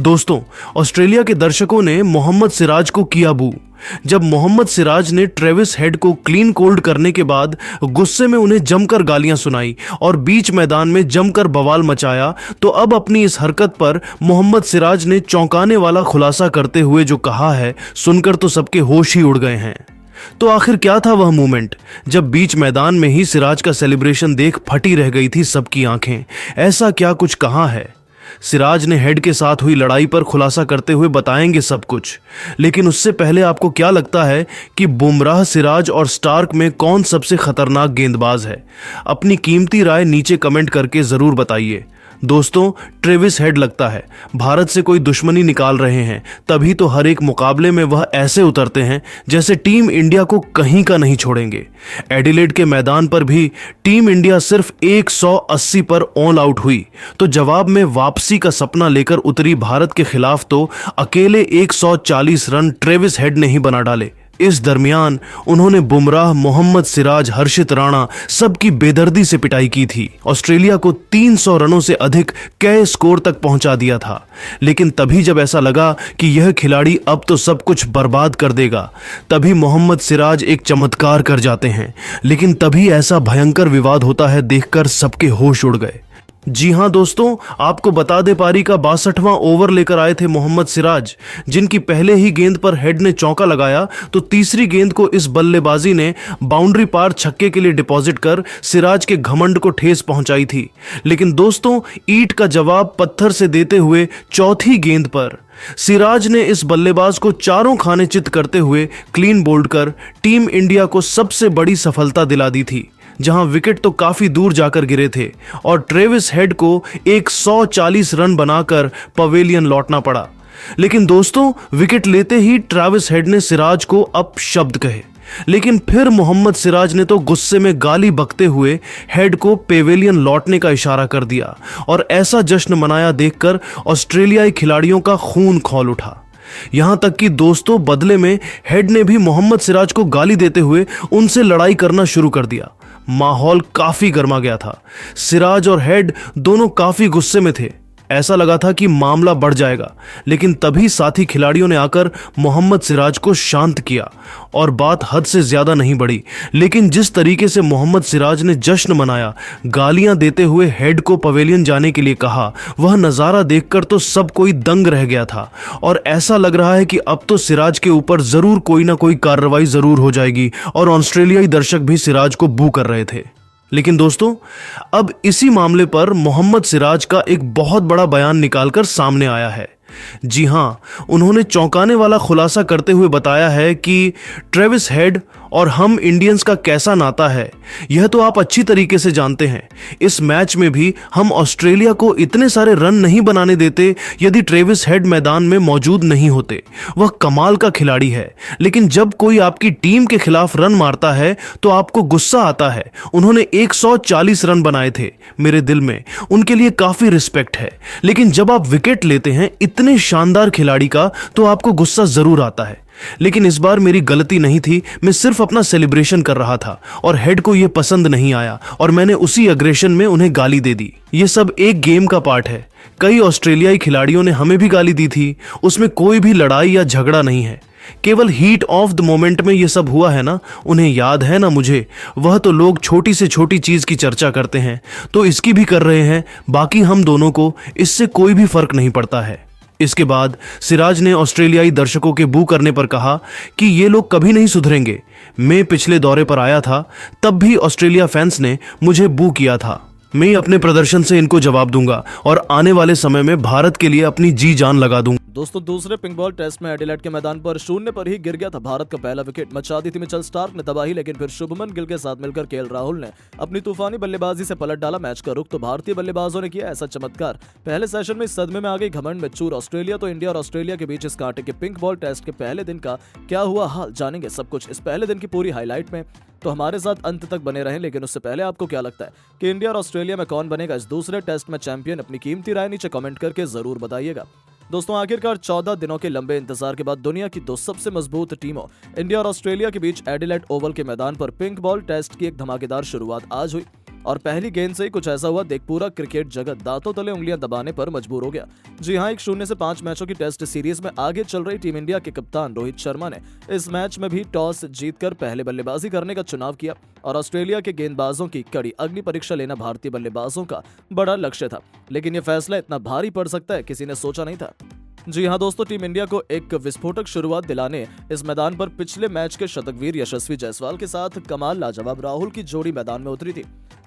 दोस्तों, ऑस्ट्रेलिया के दर्शकों ने मोहम्मद सिराज को किया बू। जब मोहम्मद सिराज ने ट्रेविस हेड को क्लीन कोल्ड करने के बाद गुस्से में उन्हें जमकर गालियां सुनाई और बीच मैदान में जमकर बवाल मचाया, तो अब अपनी इस हरकत पर मोहम्मद सिराज ने चौंकाने वाला खुलासा करते हुए जो कहा है, सुनकर तो सबके होश ही उड़ गए हैं। तो आखिर क्या था वह मोमेंट जब बीच मैदान में ही सिराज का सेलिब्रेशन देख फटी रह गई थी सबकी आंखें? ऐसा क्या कुछ कहा है? सिराज ने हेड के साथ हुई लड़ाई पर खुलासा करते हुए बताएंगे सब कुछ, लेकिन उससे पहले आपको क्या लगता है कि बुमराह, सिराज और स्टार्क में कौन सबसे खतरनाक गेंदबाज है? अपनी कीमती राय नीचे कमेंट करके जरूर बताइए। दोस्तों, ट्रेविस हेड लगता है भारत से कोई दुश्मनी निकाल रहे हैं, तभी तो हर एक मुकाबले में वह ऐसे उतरते हैं जैसे टीम इंडिया को कहीं का नहीं छोड़ेंगे। एडिलेड के मैदान पर भी टीम इंडिया सिर्फ 180 पर ऑल आउट हुई, तो जवाब में वापसी का सपना लेकर उतरी भारत के खिलाफ तो अकेले 140 रन ट्रेविस हेड ने ही बना डाले। इस दरमियान उन्होंने बुमराह, मोहम्मद सिराज, हर्षित राणा सबकी बेदर्दी से पिटाई की थी। ऑस्ट्रेलिया को 300 रनों से अधिक के स्कोर तक पहुंचा दिया था। लेकिन तभी जब ऐसा लगा कि यह खिलाड़ी अब तो सब कुछ बर्बाद कर देगा, तभी मोहम्मद सिराज एक चमत्कार कर जाते हैं। लेकिन तभी ऐसा भयंकर विवाद होता है, देखकर सबके होश उड़ गए। जी हां दोस्तों, आपको बता दे पारी का 62वां ओवर लेकर आए थे मोहम्मद सिराज, जिनकी पहले ही गेंद पर हेड ने चौका लगाया तो तीसरी गेंद को इस बल्लेबाजी ने बाउंड्री पार छक्के के लिए डिपॉजिट कर सिराज के घमंड को ठेस पहुंचाई थी। लेकिन दोस्तों, ईंट का जवाब पत्थर से देते हुए चौथी गेंद पर सिराज ने इस बल्लेबाज को चारों खाने चित करते हुए क्लीन बोल्ड कर टीम इंडिया को सबसे बड़ी सफलता दिला दी थी, जहां विकेट तो काफी दूर जाकर गिरे थे और ट्रेविस हेड को 140 रन बनाकर पवेलियन लौटना पड़ा। लेकिन दोस्तों, विकेट लेते ही ट्रेविस हेड ने सिराज को अपशब्द कहे, लेकिन फिर मोहम्मद सिराज ने तो गुस्से में गाली बकते हुए हेड को पेवेलियन लौटने का इशारा कर दिया और ऐसा जश्न मनाया देखकर ऑस्ट्रेलियाई खिलाड़ियों का खून खौल उठा। यहां तक कि दोस्तों, बदले में हेड ने भी मोहम्मद सिराज को गाली देते हुए उनसे लड़ाई करना शुरू कर दिया। माहौल काफी गर्मा गया था। सिराज और हेड दोनों काफी गुस्से में थे। ऐसा लगा था कि मामला बढ़ जाएगा, लेकिन तभी साथी खिलाड़ियों ने आकर मोहम्मद सिराज को शांत किया और बात हद से ज्यादा नहीं बढ़ी। लेकिन जिस तरीके से मोहम्मद सिराज ने जश्न मनाया, गालियां देते हुए हेड को पवेलियन जाने के लिए कहा, वह नजारा देखकर तो सब कोई दंग रह गया था और ऐसा लग रहा है कि अब तो सिराज के ऊपर जरूर कोई ना कोई कार्रवाई जरूर हो जाएगी और ऑस्ट्रेलियाई दर्शक भी सिराज को बू कर रहे थे। लेकिन दोस्तों, अब इसी मामले पर मोहम्मद सिराज का एक बहुत बड़ा बयान निकालकर सामने आया है। जी हां, उन्होंने चौंकाने वाला खुलासा करते हुए बताया है कि ट्रेविस हेड और हम इंडियंस का कैसा नाता है, यह तो आप अच्छी तरीके से जानते हैं। इस मैच में भी हम ऑस्ट्रेलिया को इतने सारे रन नहीं बनाने देते यदि ट्रेविस हेड मैदान में मौजूद नहीं होते। वह कमाल का खिलाड़ी है, लेकिन जब कोई आपकी टीम के खिलाफ रन मारता है तो आपको गुस्सा आता है। उन्होंने 140 रन बनाए थे, मेरे दिल में उनके लिए काफी रिस्पेक्ट है। लेकिन जब आप विकेट लेते हैं इतने शानदार खिलाड़ी का, तो आपको गुस्सा जरूर आता है। लेकिन इस बार मेरी गलती नहीं थी, मैं सिर्फ अपना सेलिब्रेशन कर रहा था और हेड को यह पसंद नहीं आया और मैंने उसी अग्रेशन में उन्हें गाली दे दी। ये सब एक गेम का पार्ट है। कई ऑस्ट्रेलियाई खिलाड़ियों ने हमें भी गाली दी थी, उसमें कोई भी लड़ाई या झगड़ा नहीं है। केवल हीट ऑफ द मोमेंट में ये सब हुआ है ना, उन्हें याद है ना मुझे। वह तो लोग छोटी से छोटी चीज की चर्चा करते हैं, तो इसकी भी कर रहे हैं। बाकी हम दोनों को इससे कोई भी फर्क नहीं पड़ता है। इसके बाद सिराज ने ऑस्ट्रेलियाई दर्शकों के बू करने पर कहा कि ये लोग कभी नहीं सुधरेंगे। मैं पिछले दौरे पर आया था, तब भी ऑस्ट्रेलिया फैंस ने मुझे बू किया था। मैं अपने प्रदर्शन से इनको जवाब दूंगा और आने वाले समय में भारत के लिए अपनी जी जान लगा दूंगा। दोस्तों, दूसरे पिंक बॉल टेस्ट में एडिलेड के मैदान पर शून्य पर ही गिर गया था भारत का पहला विकेट। मचा दी थी मिचेल स्टार्क ने तबाही, लेकिन फिर शुभमन गिल के साथ मिलकर केएल राहुल ने अपनी तूफानी बल्लेबाजी से पलट डाला मैच का रुख। तो भारतीय बल्लेबाजों ने किया ऐसा चमत्कार, पहले सेशन में सदमे में आ गई घमंड में चूर ऑस्ट्रेलिया। तो इंडिया और ऑस्ट्रेलिया के बीच इस कांटे के पिंक बॉल टेस्ट के पहले दिन का क्या हुआ हाल, जानेंगे सब कुछ इस पहले दिन की पूरी हाईलाइट में। तो हमारे साथ अंत तक बने रहें। लेकिन उससे पहले आपको क्या लगता है कि इंडिया और ऑस्ट्रेलिया में कौन बनेगा इस दूसरे टेस्ट में चैंपियन? अपनी कीमती राय नीचे कमेंट करके जरूर बताइएगा। दोस्तों, आखिरकार 14 दिनों के लंबे इंतजार के बाद दुनिया की दो सबसे मजबूत टीमों इंडिया और ऑस्ट्रेलिया के बीच एडिलेड ओवल के मैदान पर पिंक बॉल टेस्ट की एक धमाकेदार शुरुआत आज हुई। और पहली गेंद से ही कुछ ऐसा हुआ देख पूरा क्रिकेट जगत दांतों तले उंगलियां दबाने पर मजबूर हो गया। जी हां, 1-0 से 5 मैचों की टेस्ट सीरीज में आगे चल रही टीम इंडिया के कप्तान रोहित शर्मा ने इस मैच में भी टॉस जीतकर पहले बल्लेबाजी करने का चुनाव किया और ऑस्ट्रेलिया के गेंदबाजों की कड़ी अग्नि परीक्षा लेना भारतीय बल्लेबाजों का बड़ा लक्ष्य था। लेकिन यह फैसला इतना भारी पड़ सकता है किसी ने सोचा नहीं था। जी हां दोस्तों, टीम इंडिया को एक विस्फोटक शुरुआत दिलाने इस मैदान पर पिछले मैच के शतकवीर यशस्वी जायसवाल के साथ कमाल लाजवाब राहुल की जोड़ी मैदान में उतरी थी।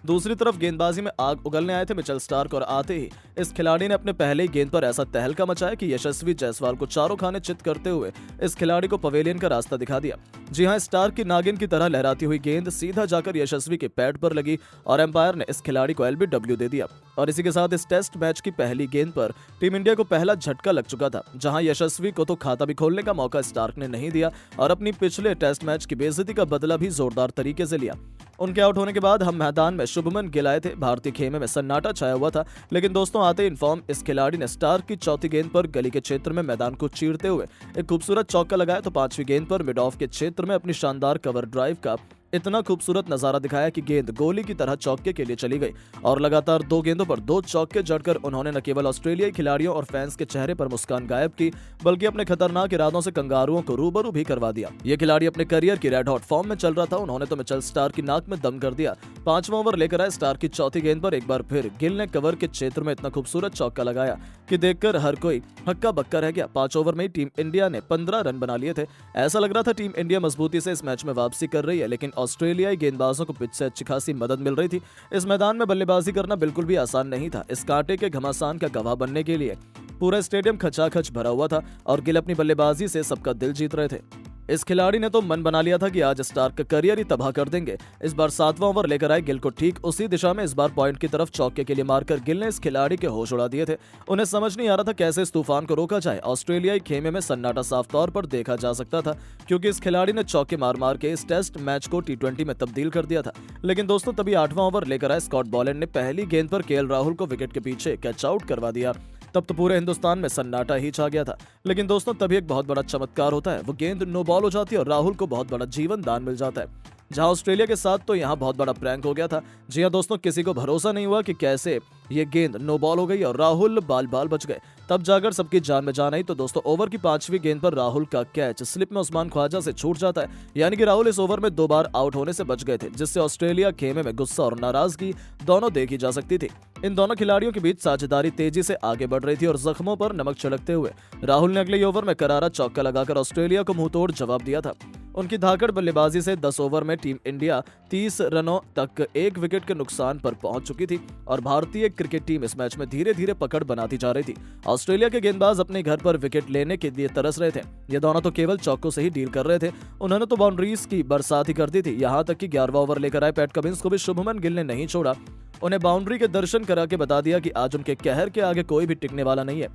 दूसरी तरफ गेंदबाजी में आग उगलने आए थे मिचेल स्टार्क और आते ही इस खिलाड़ी ने अपने पहले ही गेंद पर ऐसा तहलका मचाया कि यशस्वी जायसवाल को चारों खाने चित करते हुए इस खिलाड़ी को पवेलियन का रास्ता दिखा दिया। जी हां, स्टार्क की नागिन की तरह लहराती हुई गेंद सीधा जाकर यशस्वी के पैड पर लगी और एम्पायर ने इस खिलाड़ी को एलबीडब्ल्यू दे दिया। और इसी के साथ इस टेस्ट मैच की पहली गेंद पर टीम इंडिया को पहला झटका लग चुका था, जहां यशस्वी को तो खाता भी खोलने का मौका स्टार्क ने नहीं दिया और अपनी पिछले टेस्ट मैच की बेइज्जती का बदला भी जोरदार तरीके से लिया। उनके आउट होने के बाद हम मैदान में शुभमन गिल आए थे। भारतीय खेमे में सन्नाटा छाया हुआ था, लेकिन दोस्तों आते इन फॉर्म इस खिलाड़ी ने स्टार्क की चौथी गेंद पर गली के क्षेत्र में मैदान को चीरते हुए एक खूबसूरत चौका लगाया तो पांचवी गेंद पर मिड ऑफ के क्षेत्र में अपनी शानदार कवर ड्राइव का इतना खूबसूरत नजारा दिखाया कि गेंद गोली की तरह चौके के लिए चली गई और लगातार 2 गेंदों पर 2 चौके जड़कर उन्होंने न केवल ऑस्ट्रेलियाई खिलाड़ियों और फैंस के चेहरे पर मुस्कान गायब की, बल्कि अपने खतरनाक इरादों से कंगारुओं को रूबरू भी करवा दिया। ये खिलाड़ी अपने करियर की रेड हॉट फॉर्म में चल रहा था। उन्होंने तो मिचेल स्टार्क की नाक में दम कर दिया। 5वां ओवर लेकर आए स्टार्क की चौथी गेंद पर एक बार फिर गिल ने कवर के क्षेत्र में इतना खूबसूरत चौका लगाया कि देखकर हर कोई हक्का बक्का रह गया। 5 ओवर में टीम इंडिया ने 15 रन बना लिए थे। ऐसा लग रहा था टीम इंडिया मजबूती से इस मैच में वापसी कर रही है, लेकिन ऑस्ट्रेलियाई गेंदबाजों को पिच से अच्छी खासी मदद मिल रही थी। इस मैदान में बल्लेबाजी करना बिल्कुल भी आसान नहीं था। इस कांटे के घमासान का गवाह बनने के लिए पूरा स्टेडियम खचाखच भरा हुआ था और गिल अपनी बल्लेबाजी से सबका दिल जीत रहे थे। इस खिलाड़ी ने तो मन बना लिया था कि आज स्टार्क का करियर ही तबाह कर देंगे। इस बार 7वां ओवर लेकर आए गिल को ठीक उसी दिशा में इस बार पॉइंट की तरफ चौके के लिए मारकर गिल ने इस खिलाड़ी के होश उड़ा दिए थे। उन्हें समझ नहीं आ रहा था कैसे इस तूफान को रोका जाए। ऑस्ट्रेलियाई खेमे में सन्नाटा साफ तौर पर देखा जा सकता था, क्योंकि इस खिलाड़ी ने चौके मार मार के इस टेस्ट मैच को T20 में तब्दील कर दिया था। लेकिन दोस्तों तभी 8वां ओवर लेकर आए स्कॉट बॉलैंड ने पहली गेंद पर केएल राहुल को विकेट के पीछे कैच आउट करवा दिया। तब तो पूरे हिंदुस्तान में सन्नाटा ही छा गया था। लेकिन दोस्तों तभी एक बहुत बड़ा चमत्कार होता है। वो गेंद नो बॉल हो जाती है और राहुल को बहुत बड़ा जीवन दान मिल जाता है। जहां ऑस्ट्रेलिया के साथ तो यहां बहुत बड़ा प्रैंक हो गया था। जी हां दोस्तों, किसी को भरोसा नहीं हुआ कि कैसे ये गेंद नो बॉल हो गई और राहुल बाल बाल बच गए। तब जाकर सबकी जान में जान आई। तो दोस्तों ओवर की 5वीं गेंद पर राहुल का कैच स्लिप में उस्मान ख्वाजा से छूट जाता है, यानी कि राहुल इस ओवर में 2 बार आउट होने से बच गए थे, जिससे ऑस्ट्रेलिया खेमे में गुस्सा और नाराजगी दोनों देखी जा सकती थी। इन दोनों खिलाड़ियों के बीच साझेदारी तेजी से आगे बढ़ रही थी और जख्मों पर नमक छिड़कते हुए राहुल ने अगले ओवर में करारा चौका लगाकर ऑस्ट्रेलिया को मुंहतोड़ जवाब दिया था। उनकी धाकड़ बल्लेबाजी से 10 ओवर में टीम इंडिया 30 रनों तक 1 विकेट के नुकसान पर पहुंच चुकी थी और भारतीय क्रिकेट टीम इस मैच में धीरे धीरे पकड़ बनाती जा रही थी। ऑस्ट्रेलिया के गेंदबाज अपने घर पर विकेट लेने के लिए तरस रहे थे। ये दोनों तो केवल चौकों से ही डील कर रहे थे। उन्होंने तो बाउंड्रीज की बरसात ही कर दी थी। यहाँ तक कि 11वां ओवर लेकर आए पैट कमिंस को भी शुभमन गिल ने नहीं छोड़ा। उन्हें बाउंड्री के दर्शन करा के बता दिया कि आज उनके कहर के आगे कोई भी टिकने वाला नहीं है।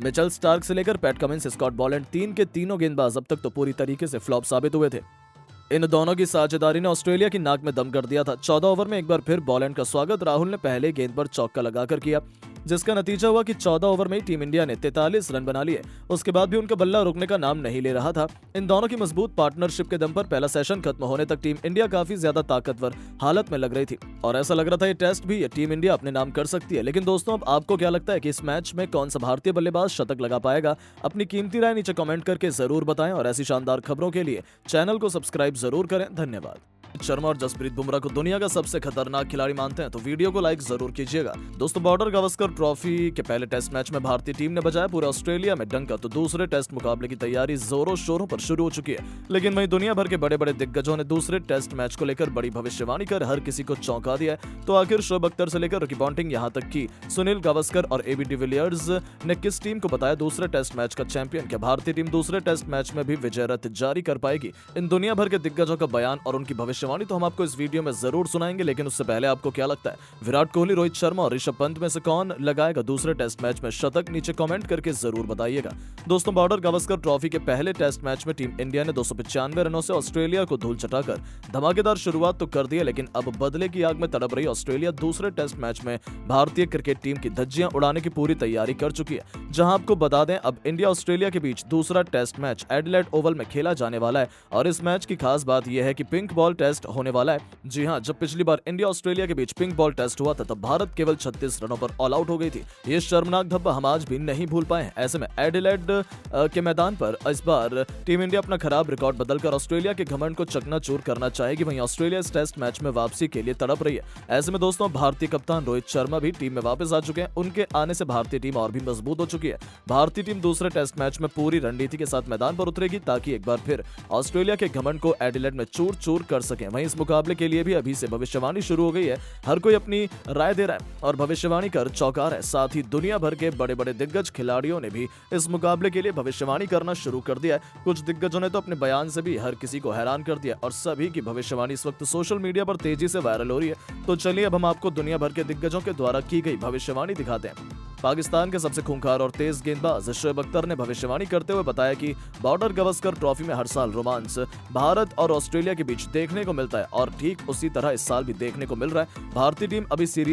मिचेल स्टार्क से लेकर पैट कमिंस, स्कॉट बॉलैंड, 3 के तीनों गेंदबाज अब तक तो पूरी तरीके से फ्लॉप साबित हुए थे। इन दोनों की साझेदारी ने ऑस्ट्रेलिया की नाक में दम कर दिया था। 14 ओवर में एक बार फिर बॉलैंड का स्वागत राहुल ने पहले गेंद पर चौका लगाकर किया, जिसका नतीजा हुआ कि 14 ओवर में टीम इंडिया ने 43 रन बना लिए। उसके बाद भी उनका बल्ला रुकने का नाम नहीं ले रहा था। इन दोनों की मजबूत पार्टनरशिप के दम पर पहला सेशन खत्म होने तक टीम इंडिया काफी ज्यादा ताकतवर हालत में लग रही थी और ऐसा लग रहा था ये टेस्ट भी ये टीम इंडिया अपने नाम कर सकती है। लेकिन दोस्तों अब आपको क्या लगता है कि इस मैच में कौन सा भारतीय बल्लेबाज शतक लगा पाएगा? अपनी कीमती राय नीचे कमेंट करके जरूर बताएं और ऐसी शानदार खबरों के लिए चैनल को सब्सक्राइब जरूर करें। धन्यवाद। शर्मा और जसप्रीत बुमराह को दुनिया का सबसे खतरनाक खिलाड़ी मानते हैं तो वीडियो को लाइक जरूर कीजिएगा। दोस्तों बॉर्डर गावस्कर ट्रॉफी के पहले टेस्ट मैच में भारतीय टीम ने बजाया पूरे ऑस्ट्रेलिया में डंका, तो दूसरे टेस्ट मुकाबले की तैयारी जोरों शोरों पर शुरू हो चुकी है। लेकिन वहीं दुनिया भर के बड़े बड़े दिग्गजों ने दूसरे टेस्ट मैच को लेकर बड़ी भविष्यवाणी कर हर किसी को चौंका दिया है। तो आखिर शोएब अख्तर से लेकर रिकी पॉन्टिंग यहाँ तक कि सुनील गावस्कर और एबी डिविलियर्स ने किस टीम को बताया दूसरे टेस्ट मैच का चैंपियन? क्या भारतीय टीम दूसरे टेस्ट मैच में भी विजय रथ जारी कर पाएगी? इन दुनिया भर के दिग्गजों का बयान और उनकी भविष्यवाणी तो हम आपको इस वीडियो में जरूर सुनाएंगे। लेकिन उससे पहले आपको क्या लगता है, विराट कोहली, रोहित शर्मा और ऋषभ पंत में से कौन लगाएगा दूसरे टेस्ट मैच में शतक? नीचे कमेंट करके जरूर बताइएगा। दोस्तों बॉर्डर गावस्कर ट्रॉफी के पहले टेस्ट मैच में टीम इंडिया ने 295 रनों से ऑस्ट्रेलिया को धूल चटाकर धमाकेदार शुरुआत तो कर दी है, लेकिन अब बदले की आग में तड़प रही ऑस्ट्रेलिया दूसरे टेस्ट मैच में भारतीय क्रिकेट टीम की धज्जियां उड़ाने की पूरी तैयारी कर चुकी है। जहां आपको बता दें अब इंडिया ऑस्ट्रेलिया के बीच दूसरा टेस्ट मैच एडिलेड ओवल में खेला जाने वाला है और इस मैच की खास खास बात यह है कि पिंक बॉल टेस्ट होने वाला है। जी हां, जब पिछली बार इंडिया ऑस्ट्रेलिया के बीच पिंक बॉल टेस्ट हुआ था तब भारत केवल 36 रनों पर ऑल आउट हो गई थी। ये शर्मनाक धब्बा हम आज भी नहीं भूल पाए हैं। ऐसे में एडिलेड के मैदान पर इस बार टीम इंडिया अपना खराब रिकॉर्ड बदलकर ऑस्ट्रेलिया के घमंड को चकनाचूर करना चाहेगी। वहीं ऑस्ट्रेलिया इस टेस्ट मैच में वापसी के लिए तड़प रही है। ऐसे में दोस्तों, भारतीय कप्तान रोहित शर्मा भी टीम में वापस आ चुके हैं। उनके आने से भारतीय टीम और भी मजबूत हो चुकी है। भारतीय टीम दूसरे टेस्ट मैच में पूरी रणनीति के साथ मैदान पर उतरेगी ताकि एक बार फिर ऑस्ट्रेलिया के घमंड को एडिलेड में चूर चूर कर सकें। वहीं इस मुकाबले के लिए भी अभी से भविष्यवाणी शुरू हो गई है। हर कोई अपनी राय दे रहा है और भविष्यवाणी कर चौंका रहा है। साथ ही दुनिया भर के बड़े बड़े दिग्गज खिलाड़ियों ने भी इस मुकाबले के लिए भविष्यवाणी करना शुरू कर दिया है। कुछ दिग्गजों ने तो अपने बयान से भी हर किसी को हैरान कर दिया और सभी की भविष्यवाणी इस वक्त सोशल मीडिया पर तेजी से वायरल हो रही है। तो चलिए अब हम आपको दुनिया भर के दिग्गजों के द्वारा की गई भविष्यवाणी दिखाते हैं। पाकिस्तान के सबसे खूंखार और तेज गेंदबाज शोएब अख्तर ने भविष्यवाणी करते हुए बताया कि बॉर्डर गवस्कर ट्रॉफी में हर साल रोमांच भारत और ऑस्ट्रेलिया के बीच देखने को मिलता है और ठीक उसी तरह इस साल भी देखने को मिल रहा है। भारतीय टीम अभी सीरीज